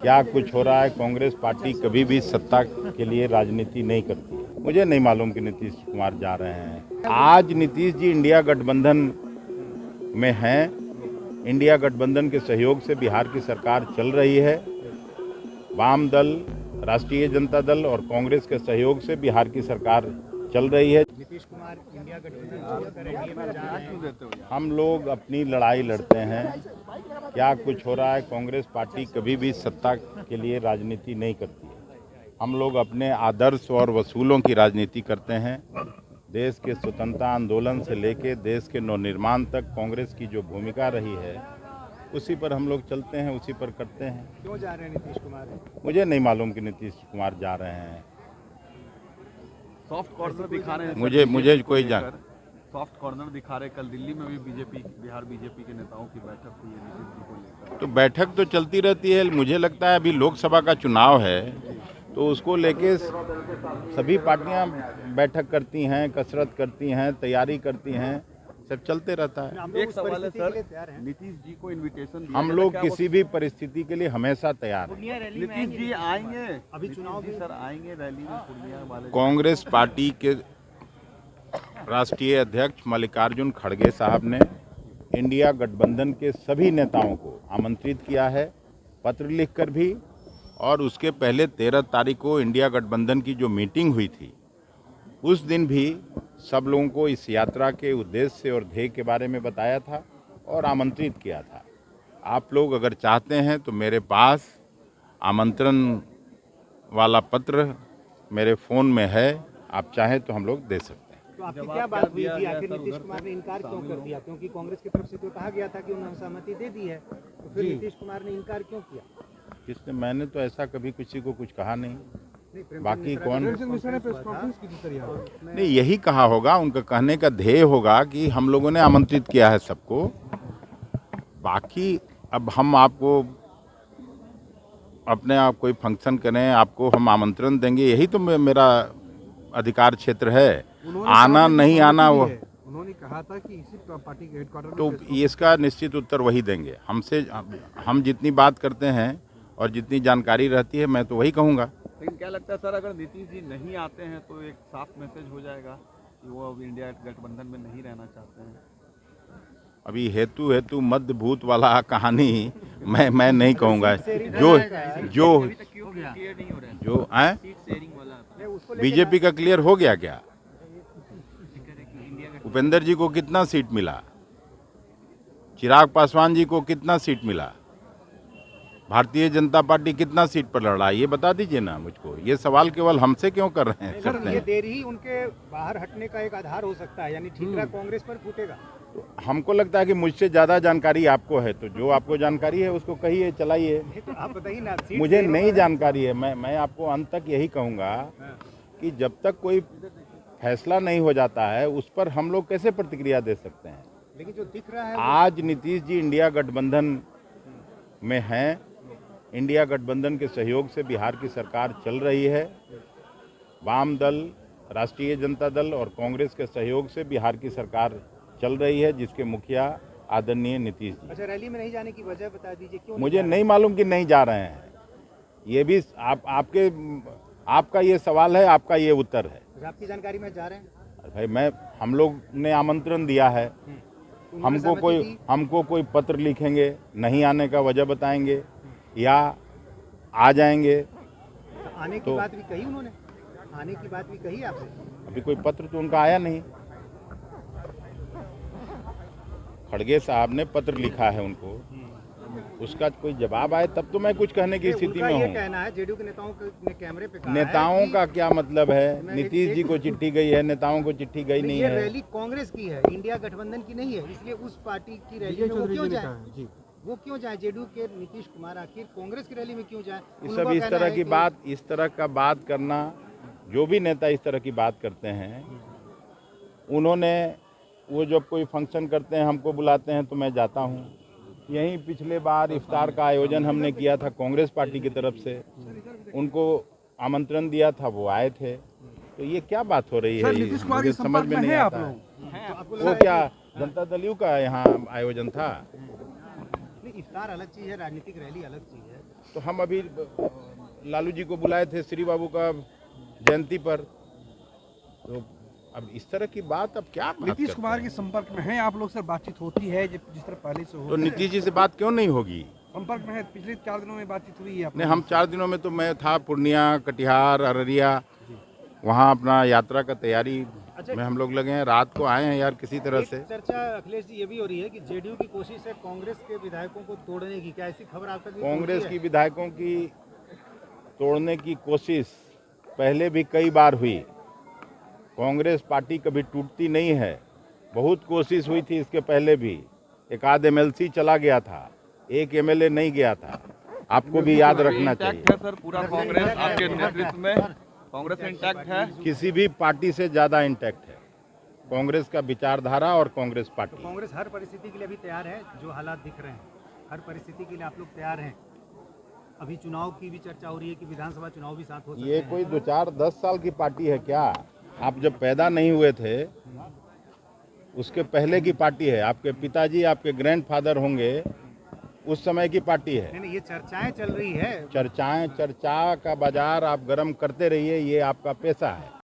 क्या कुछ हो रहा है। कांग्रेस पार्टी कभी भी सत्ता के लिए राजनीति नहीं करती है। मुझे नहीं मालूम कि नीतीश कुमार जा रहे हैं। आज नीतीश जी इंडिया गठबंधन में हैं। इंडिया गठबंधन के सहयोग से बिहार की सरकार चल रही है। वाम दल, राष्ट्रीय जनता दल और कांग्रेस के सहयोग से बिहार की सरकार चल रही है। नीतीश कुमार इंडिया गठबंधन छोड़कर एनडीए में जा रहे हैं। हम लोग अपनी लड़ाई लड़ते हैं। क्या कुछ हो रहा है। कांग्रेस पार्टी कभी भी सत्ता के लिए राजनीति नहीं करती है। हम लोग अपने आदर्श और वसूलों की राजनीति करते हैं। देश के स्वतंत्रता आंदोलन से लेकर देश के नवनिर्माण तक कांग्रेस की जो भूमिका रही है उसी पर हम लोग चलते हैं, उसी पर करते हैं। क्यों जा रहे हैं नीतीश कुमार? मुझे नहीं मालूम कि नीतीश कुमार जा रहे हैं। सॉफ्ट कॉर्नर दिखा रहे हैं। मुझे कोई सॉफ्ट कॉर्नर दिखा रहे। कल दिल्ली में भी बिहार बीजेपी के नेताओं की बैठक हुई है नीतीश जी को लेकर। तो बैठक तो चलती रहती है। मुझे लगता है अभी लोकसभा का चुनाव है तो उसको लेके सभी पार्टियां बैठक करती हैं, कसरत करती हैं, तैयारी करती हैं, सब चलते रहता है। एक सवाल है सर, नीतीश जी को इनविटेशन हम लोग किसी भी परिस्थिति के लिए हमेशा तैयार हैं। नीतीश जी आएंगे, अभी चुनाव भी सर आएंगे रैली में पूर्णिया वाले। कांग्रेस पार्टी के राष्ट्रीय अध्यक्ष मल्लिकार्जुन खड़गे साहब ने इंडिया गठबंधन के सभी नेताओं को आमंत्रित किया है, पत्र लिखकर भी। और उसके पहले 13 तारीख को इंडिया गठबंधन की जो मीटिंग हुई थी उस दिन भी सब लोगों को इस यात्रा के उद्देश्य और ध्येय के बारे में बताया था और आमंत्रित किया था। आप लोग अगर चाहते हैं तो मेरे पास आमंत्रण वाला पत्र मेरे फ़ोन में है, आप चाहें तो हम लोग दे सकते हैं। तो आपकी क्या बात हुई थी? आखिर नीतीश कुमार ने इनकार क्यों कर दिया? क्योंकि कांग्रेस की तरफ से तो कहा गया था कि उन्होंने सहमति दे दी है, तो फिर नीतीश कुमार ने इनकार क्यों किया? किसने? मैंने तो ऐसा कभी किसी को कुछ कहा नहीं। बाकी कौन? नहीं, यही कहा होगा। उनका कहने का ध्येय होगा कि हम लोगों ने आमंत्रित किया है सबको। बाकी अब हम आपको अपने आप कोई फंक्शन करें, आपको हम आमंत्रण देंगे, यही तो मेरा अधिकार क्षेत्र है। आना नहीं आना वो उन्होंने कहा था कि इसी पार्टी के हेडक्वार्टर तो इसका निश्चित उत्तर वही देंगे। हम जितनी बात करते हैं और जितनी जानकारी रहती है मैं तो वही कहूँगा। लेकिन क्या लगता है सर, अगर नीतीश जी नहीं आते हैं तो एक साफ मैसेज हो जाएगा कि वो अब इंडिया गठबंधन में नहीं रहना चाहते हैं? अभी हेतु मध्य भूत वाला कहानी मैं नहीं कहूँगा। जो आए बीजेपी का क्लियर हो गया क्या? उपेंद्र जी को कितना सीट मिला? चिराग पासवान जी को कितना सीट मिला? भारतीय जनता पार्टी कितना सीट पर लड़ा? ये बता दीजिए ना मुझको। ये सवाल केवल हमसे क्यों कर रहे हैं? सर, ये देरी ही उनके बाहर हटने का एक आधार हो सकता है, यानी ठीकरा कांग्रेस पर फूटेगा। तो हमको लगता है कि मुझसे ज़्यादा जानकारी आपको है, तो जो आपको जानकारी है उसको कहिए, चलाइए। तो आप बताइए ना। मुझे नहीं जानकारी है। मैं आपको अंत तक यही कहूँगा कि जब तक कोई फैसला नहीं हो जाता है उस पर हम लोग कैसे प्रतिक्रिया दे सकते हैं। लेकिन जो दिख रहा है आज नीतीश जी इंडिया गठबंधन में हैं। इंडिया गठबंधन के सहयोग से बिहार की सरकार चल रही है। वाम दल, राष्ट्रीय जनता दल और कांग्रेस के सहयोग से बिहार की सरकार चल रही है, जिसके मुखिया आदरणीय नीतीश जी। अच्छा, रैली में नहीं जाने की वजह बता दीजिए, क्यों? मुझे नहीं मालूम कि नहीं जा रहे हैं। ये भी आपका ये सवाल है, आपका ये उत्तर है। आपकी जानकारी में जा रहे हैं? भाई हम लोग ने आमंत्रण दिया है। हमको कोई पत्र लिखेंगे, नहीं आने का वजह बताएंगे या आ जाएंगे। आने की बात भी कही उन्होंने? आने की बात भी कही आपसे? अभी कोई पत्र तो उनका आया नहीं। खड़गे साहब ने पत्र लिखा है उनको, उसका कोई जवाब आए तब तो मैं कुछ कहने की स्थिति में हूँ। ये कहना है जेडीयू के नेताओं ने कैमरे पे कहा नेताओं का क्या मतलब है? नीतीश जी को चिट्ठी गई है, नेताओं को चिट्ठी गई नहीं है। ये रैली कांग्रेस की है, इंडिया गठबंधन की नहीं है, इसलिए उस पार्टी की रैली में वो क्यों जाए? वो क्यों जाए? जेडीयू के नीतीश कुमार आखिर कांग्रेस की रैली में क्यों जाए? सब इस तरह का बात करना, जो भी नेता इस तरह की बात करते हैं, उन्होंने वो जब कोई फंक्शन करते हैं हमको बुलाते हैं तो मैं जाता हूँ। यहीं पिछले बार इफ्तार का आयोजन हमने किया था कांग्रेस पार्टी की तरफ से, उनको आमंत्रण दिया था, वो आए थे। तो ये क्या बात हो रही है? मुझे समझ में नहीं आता है। वो क्या जनता दल यू का यहाँ आयोजन था? इफ्तार अलग चीज है, राजनीतिक रैली अलग चीज है। तो हम अभी लालू जी को बुलाए थे श्री बाबू का जयंती पर, तो अब इस तरह की बात अब क्या बात नीतीश करते कुमार हैं? के संपर्क में है आप लोग से, बातचीत होती है जिस तरह पहले से हो? तो नीतीश जी से बात क्यों नहीं होगी? संपर्क में है, पिछले 4 दिनों में बातचीत हुई है आप नहीं, लोगों हम से? 4 दिनों में तो मैं था पूर्णिया, कटिहार, अररिया, वहाँ अपना यात्रा का तैयारी में हम लोग लगे हैं। रात को आए हैं यार किसी तरह एक से। चर्चा अखिलेश जी ये भी हो रही है कि जेडीयू की कोशिश है कांग्रेस के विधायकों को तोड़ने की, क्या ऐसी खबर आप तक भी कांग्रेस पहुंची की है? विधायकों की तोड़ने की कोशिश पहले भी कई बार हुई। कांग्रेस पार्टी कभी टूटती नहीं है, बहुत कोशिश हुई थी इसके पहले भी। एक आध एमएलसी चला गया था, एक एमएलए नहीं गया था, आपको भी याद रखना चाहिए। इंटैक्ट है सर पूरा कांग्रेस आपके नेतृत्व में, कांग्रेस इंटैक्ट है। किसी भी पार्टी से ज़्यादा इंटैक्ट है कांग्रेस का विचारधारा और कांग्रेस पार्टी। कांग्रेस हर परिस्थिति के लिए अभी तैयार है, जो हालात दिख रहे हैं हर परिस्थिति के लिए आप लोग तैयार हैं। अभी चुनाव की भी चर्चा हो रही है कि विधानसभा चुनाव भी साथ हो सकते ये हैं। कोई 2-4-10 साल की पार्टी है क्या? आप जब पैदा नहीं हुए थे उसके पहले की पार्टी है। आपके पिताजी, आपके ग्रैंडफादर होंगे, उस समय की पार्टी है। नहीं, ये चर्चाएं चल रही है। चर्चा का बाजार आप गर्म करते रहिए, ये आपका पेशा है।